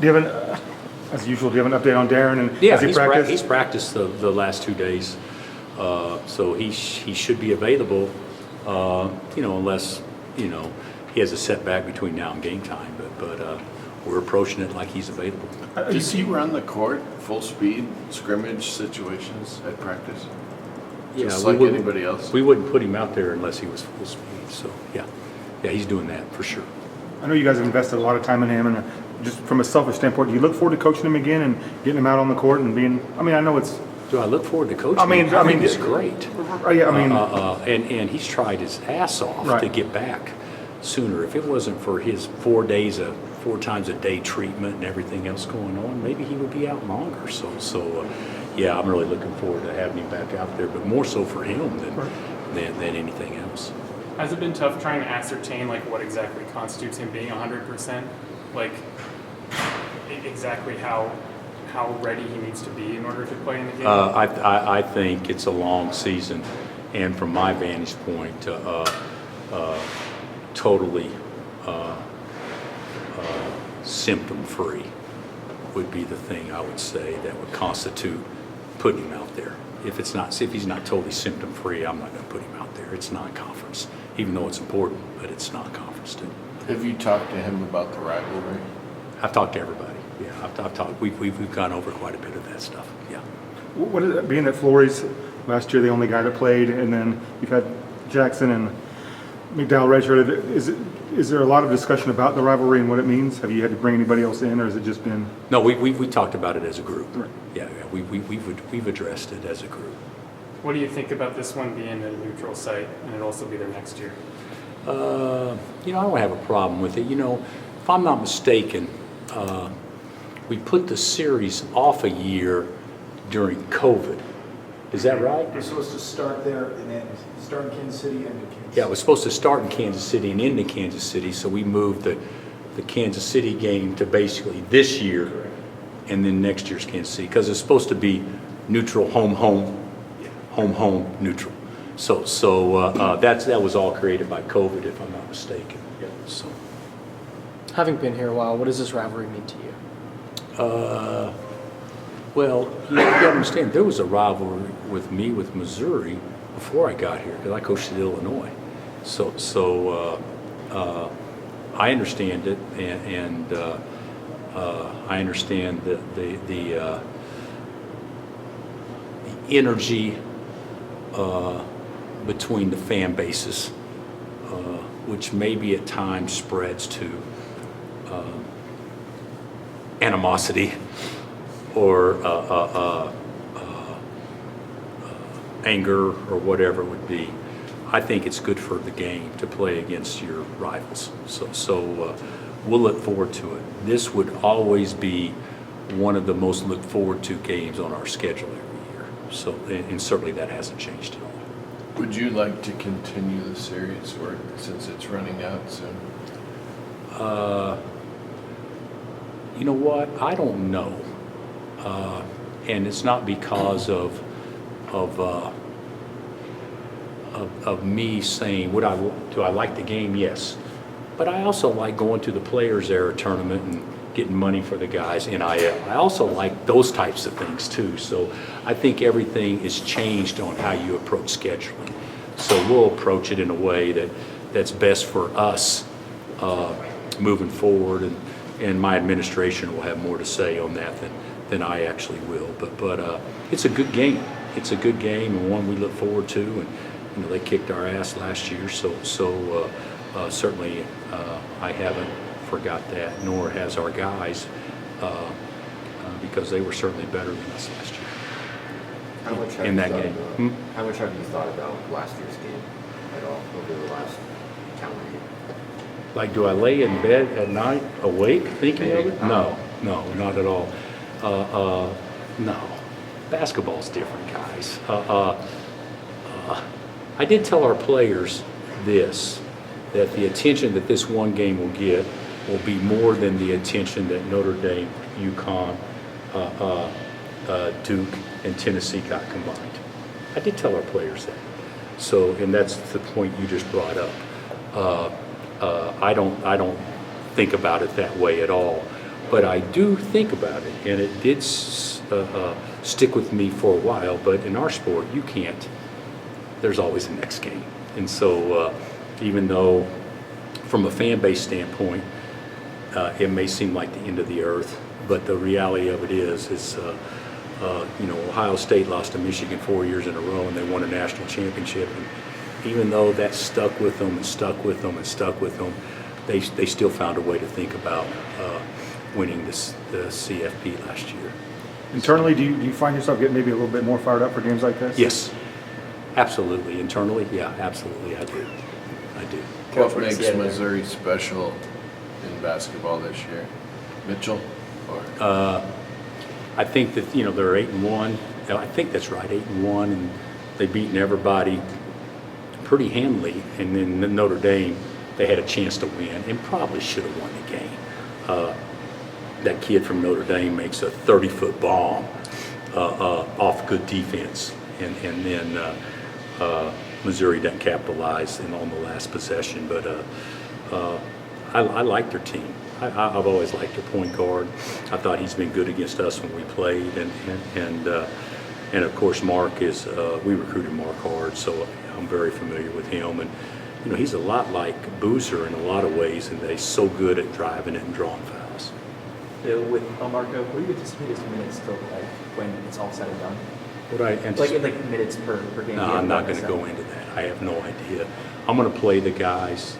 Do you have as usual, do you have an update on Darryn and Yeah, has he practiced? he's practiced the last 2 days, so he should be available. Unless he has a setback between now and game time, but we're approaching it like he's available. Does he run the court full speed scrimmage situations at practice? Just like anybody else? We wouldn't put him out there unless he was full speed. So yeah, he's doing that for sure. I know you guys have invested a lot of time in him, and just from a selfish standpoint, do you look forward to coaching him again and getting him out on the court and being? I mean, I know it's. Do I look forward to coaching? I mean, it's great. Yeah, I mean, and he's tried his ass off right. to get back sooner. If it wasn't for his 4 times a day treatment and everything else going on, maybe he would be out longer. So yeah, I'm really looking forward to having him back out there, but more so for him than anything else. Has it been tough trying to ascertain like what exactly constitutes him being 100%? Like exactly how ready he needs to be in order to play in the game? I think it's a long season, and from my vantage point, totally symptom-free would be the thing I would say that would constitute putting him out there. If he's not totally symptom-free, I'm not going to put him out there. It's non-conference, even though it's important, but it's non-conference too. Have you talked to him about the rivalry? I've talked to everybody. Yeah, I've talked. We've gone over quite a bit of that stuff. Yeah. what is it, being at Florey's last year, the only guy that played, and then you've had Jackson and McDowell redshirt. Is there a lot of discussion about the rivalry and what it means? Have you had to bring anybody else in, or has it just been? No, we talked about it as a group. Right. Yeah, we've addressed it as a group. What do you think about this one being a neutral site and it'll also be there next year? I don't have a problem with it. If I'm not mistaken, we put the series off a year during COVID. Is that right? We're supposed to start there and then start in Kansas City and end in Kansas City. Yeah, it was supposed to start in Kansas City and end in Kansas City, so we moved the Kansas City game to basically this year. Correct. And then next year's Kansas City, because it's supposed to be neutral, home, neutral. So that was all created by COVID, if I'm not mistaken. Yeah. So. Having been here a while, what does this rivalry mean to you? Well, you got to understand, there was a rivalry with Missouri before I got here, because I coached at Illinois. So I understand it, and I understand the energy between the fan bases, which maybe at times spreads to animosity or anger or whatever it would be. I think it's good for the game to play against your rivals. So we'll look forward to it. This would always be one of the most looked forward to games on our schedule every year. So, and certainly that hasn't changed at all. Would you like to continue the series, or since it's running out soon? You know what? I don't know, and it's not because of me saying do I like the game? Yes, but I also like going to the Players Era tournament and getting money for the guys, NIL. I also like those types of things too. So I think everything is changed on how you approach scheduling. So we'll approach it in a way that's best for us moving forward, and my administration will have more to say on that than I actually will. But it's a good game. It's a good game, and one we look forward to. And they kicked our ass last year, so certainly I haven't forgot that, nor has our guys, because they were certainly better than us last year. How much have in you that thought game. about, How much have you thought about last year's game at all over the last calendar year? Like, do I lay in bed at night awake thinking of it? No, not at all. No, basketball's different, guys. I did tell our players this, that the attention that this one game will get will be more than the attention that Notre Dame, UConn, Duke, and Tennessee got combined. I did tell our players that. So, and that's the point you just brought up. I don't think about it that way at all. But I do think about it, and it did stick with me for a while. But in our sport, you can't. There's always a next game. And so even though from a fan base standpoint, it may seem like the end of the earth, but the reality of it is Ohio State lost to Michigan 4 years in a row, and they won a national championship. And even though that stuck with them and stuck with them and stuck with them, they still found a way to think about winning the CFP last year. Internally, do you find yourself getting maybe a little bit more fired up for games like this? Yes, absolutely. Internally, yeah, absolutely, I do. What makes Missouri special in basketball this year? Mitchell? Or I think that, they're 8-1. I think that's right, 8-1, and they've beaten everybody pretty handily. And then Notre Dame, they had a chance to win and probably should have won the game. That kid from Notre Dame makes a 30-foot bomb off good defense, and then Missouri doesn't capitalize on the last possession. But I like their team. I've always liked their point guard. I thought he's been good against us when we played, and of course Mark is. We recruited Mark hard, so I'm very familiar with him. And he's a lot like Boozer in a lot of ways, and he's so good at driving it and drawing fouls. With Marco, what do you anticipate his minutes to look like when it's all said and done? What I anticipate? Like minutes per game. No, I'm not going to go into that. I have no idea. I'm going to play the guys.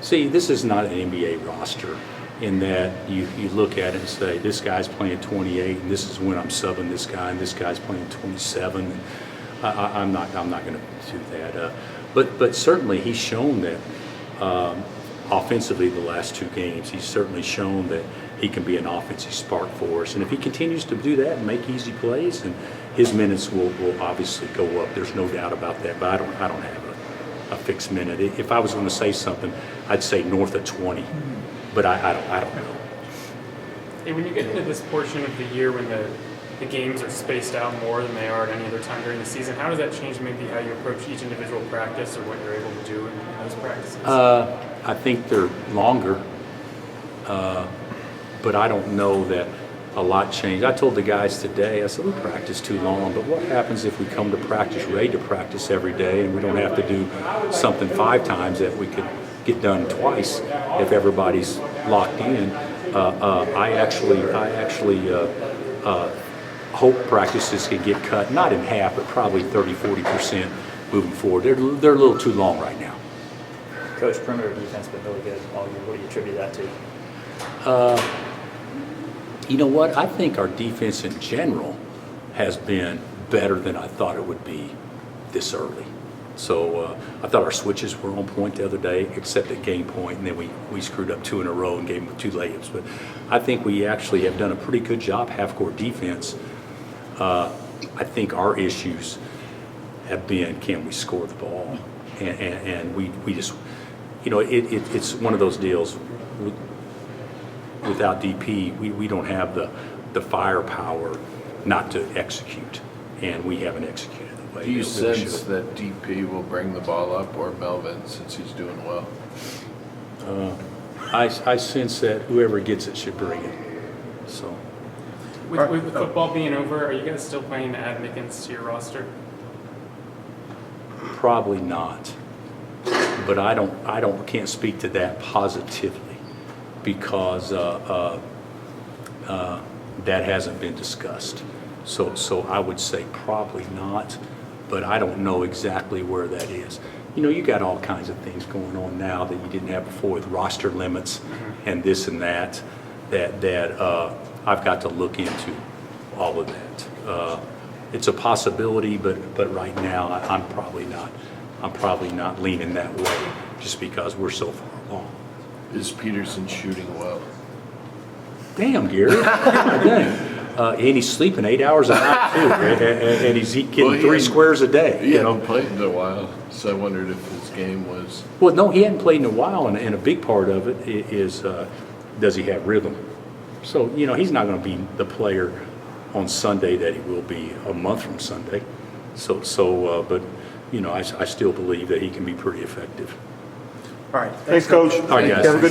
See, this is not an NBA roster in that you look at it and say, this guy's playing 28, and this is when I'm subbing this guy, and this guy's playing 27. I'm not going to do that. But certainly he's shown that offensively the last two games, he's certainly shown that he can be an offensive spark for us. And if he continues to do that and make easy plays, then his minutes will obviously go up. There's no doubt about that. But I don't have a fixed minute. If I was going to say something, I'd say north of 20. But I don't know. Hey, when you get into this portion of the year when the games are spaced out more than they are at any other time during the season, how does that change maybe how you approach each individual practice or what you're able to do in those practices? I think they're longer, but I don't know that a lot changed. I told the guys today, I said, we practice too long, but what happens if we come to practice, ready to practice every day, and we don't have to do something 5 times that we could get done twice if everybody's locked in? I actually hope practices can get cut, not in half, but probably 30-40% moving forward. They're a little too long right now. Coach, perimeter defense been really good all year. What do you attribute that to? You know what? I think our defense in general has been better than I thought it would be this early. So I thought our switches were on point the other day, except at game point, and then we screwed up 2 in a row and gave them 2 layups. But I think we actually have done a pretty good job half-court defense. I think our issues have been, can we score the ball? And we just, it's one of those deals. Without DP, we don't have the firepower not to execute, and we haven't executed the way do you that we sense should. that DP will bring the ball up, or Melvin, since he's doing well? I sense that whoever gets it should bring it. So With football being over, are you guys still planning to add Mickens to your roster? probably not, but I can't speak to that positively because that hasn't been discussed. So I would say probably not, but I don't know exactly where that is. You got all kinds of things going on now that you didn't have before with roster limits and this and that I've got to look into all of that. It's a possibility, but right now I'm probably not leaning that way just because we're so far along. Is Peterson shooting well? Damn, Gary. Dang. And he's sleeping 8 hours a night too, and he's getting 3 squares a day. He hadn't played in a while, so I wondered if his game was. Well, no, he hadn't played in a while, and a big part of it is does he have rhythm? So he's not going to be the player on Sunday that he will be a month from Sunday. But I still believe that he can be pretty effective. All right. Thanks, Coach. All right, guys. Have a good